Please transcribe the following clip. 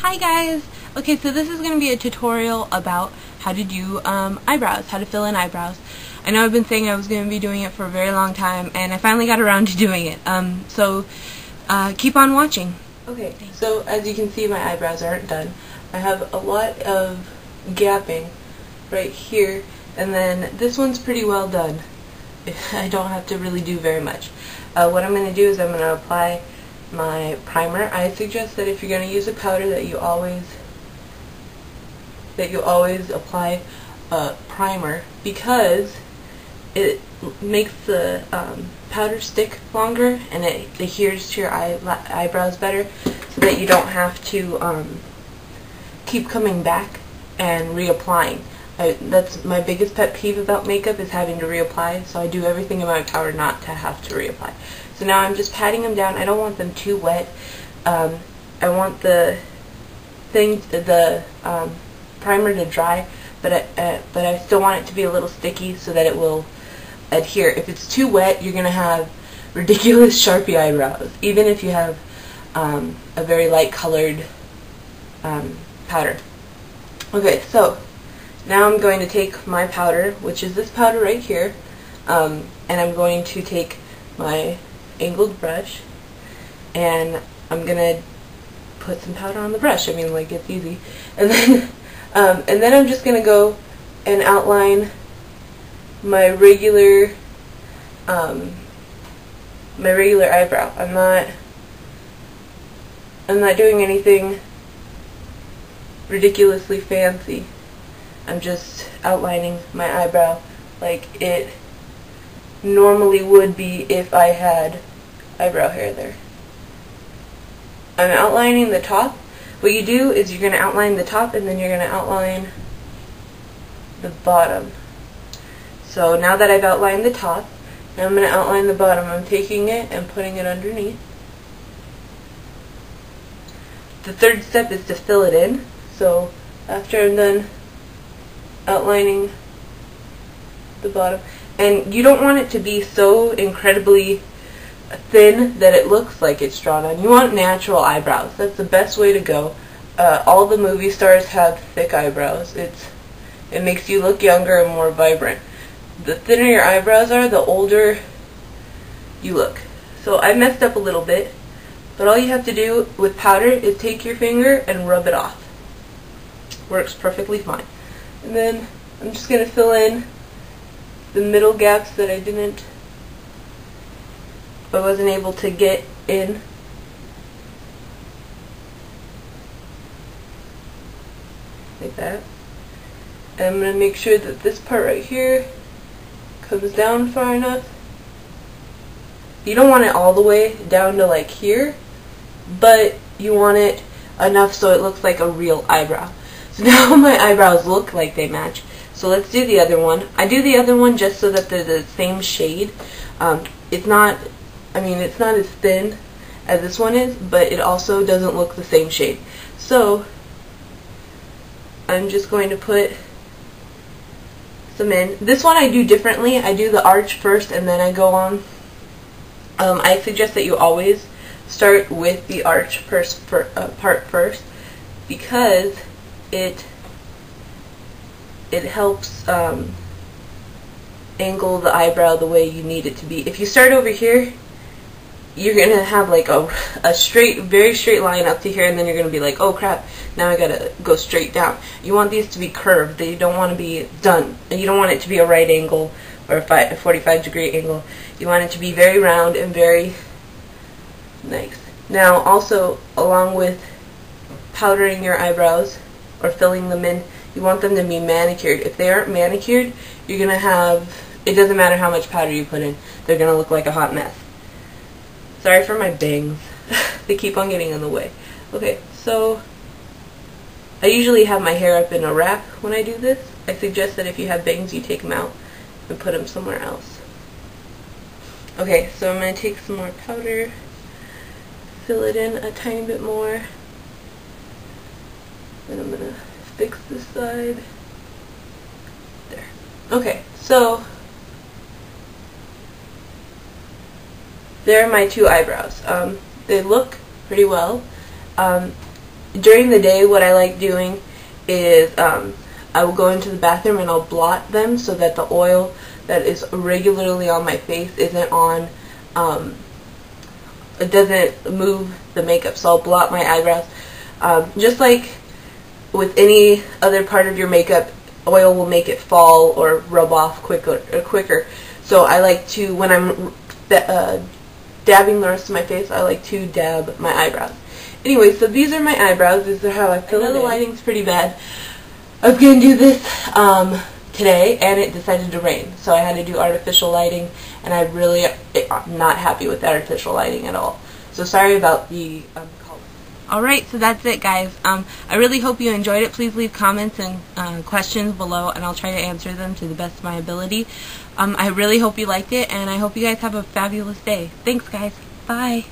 Hi guys! Okay, so this is going to be a tutorial about how to do eyebrows, how to fill in eyebrows. I know I've been saying I was going to be doing it for a very long time, and I finally got around to doing it. Keep on watching. Okay, so as you can see, my eyebrows aren't done. I have a lot of gapping right here, and then this one's pretty well done. I don't have to really do very much. What I'm going to do is I'm going to apply my primer. I suggest that if you're going to use a powder that you always apply primer, because it makes the powder stick longer and it adheres to your eyebrows better, so that you don't have to keep coming back and reapplying. That's my biggest pet peeve about makeup, is having to reapply, so I do everything in my power not to have to reapply. So now I'm just patting them down. I don't want them too wet. I want the primer to dry, but I still want it to be a little sticky so that it will adhere. If it's too wet, you're going to have ridiculous Sharpie eyebrows, even if you have a very light colored powder. Okay, so now I'm going to take my powder, which is this powder right here, and I'm going to take my angled brush, and I'm going to put some powder on the brush. I mean, like, it's easy. And then I'm just going to go and outline my regular eyebrow. I'm not doing anything ridiculously fancy. I'm just outlining my eyebrow like it normally would be if I had eyebrow hair there. I'm outlining the top. What you do is you're going to outline the top, and then you're going to outline the bottom. So now that I've outlined the top, now I'm going to outline the bottom. I'm taking it and putting it underneath. The third step is to fill it in. So after I'm done outlining the bottom, and you don't want it to be so incredibly thin that it looks like it's drawn on. You want natural eyebrows. That's the best way to go. All the movie stars have thick eyebrows. It makes you look younger and more vibrant. The thinner your eyebrows are, the older you look. So I messed up a little bit, but all you have to do with powder is take your finger and rub it off. Works perfectly fine. And then I'm just going to fill in the middle gaps that I wasn't able to get in. Like that. And I'm going to make sure that this part right here comes down far enough. You don't want it all the way down to like here, but you want it enough so it looks like a real eyebrow. So now my eyebrows look like they match. So let's do the other one. I do the other one just so that they're the same shade. It's not as thin as this one is, but it also doesn't look the same shade. So I'm just going to put some in. This one I do differently. I do the arch first and then I go on. I suggest that you always start with the arch part first, because it helps angle the eyebrow the way you need it to be. If you start over here, you're going to have like a very straight line up to here, and then you're going to be like, oh crap, now I got to go straight down. You want these to be curved. They don't want to be done. And you don't want it to be a right angle or a 45-degree angle. You want it to be very round and very nice. Now also, along with powdering your eyebrows or filling them in, you want them to be manicured. If they aren't manicured, you're going to have, it doesn't matter how much powder you put in, they're going to look like a hot mess. Sorry for my bangs. They keep on getting in the way. Okay, so I usually have my hair up in a wrap when I do this. I suggest that if you have bangs, you take them out and put them somewhere else. Okay, so I'm going to take some more powder, fill it in a tiny bit more, then I'm going to fix this side. There. Okay, so there are my two eyebrows. They look pretty well. during the day, what I like doing is I will go into the bathroom and I'll blot them so that the oil that is regularly on my face isn't on, it doesn't move the makeup. So I'll blot my eyebrows. Just like with any other part of your makeup, oil will make it fall or rub off quicker. So I like to, when I'm dabbing the rest of my face, I like to dab my eyebrows. Anyway, so these are my eyebrows. These are how I feel. I know the lighting's pretty bad. I was going to do this today, and it decided to rain. So I had to do artificial lighting, and I'm really not happy with the artificial lighting at all. So sorry about the color. Alright, so that's it, guys. I really hope you enjoyed it. Please leave comments and questions below, and I'll try to answer them to the best of my ability. I really hope you liked it, and I hope you guys have a fabulous day. Thanks, guys. Bye.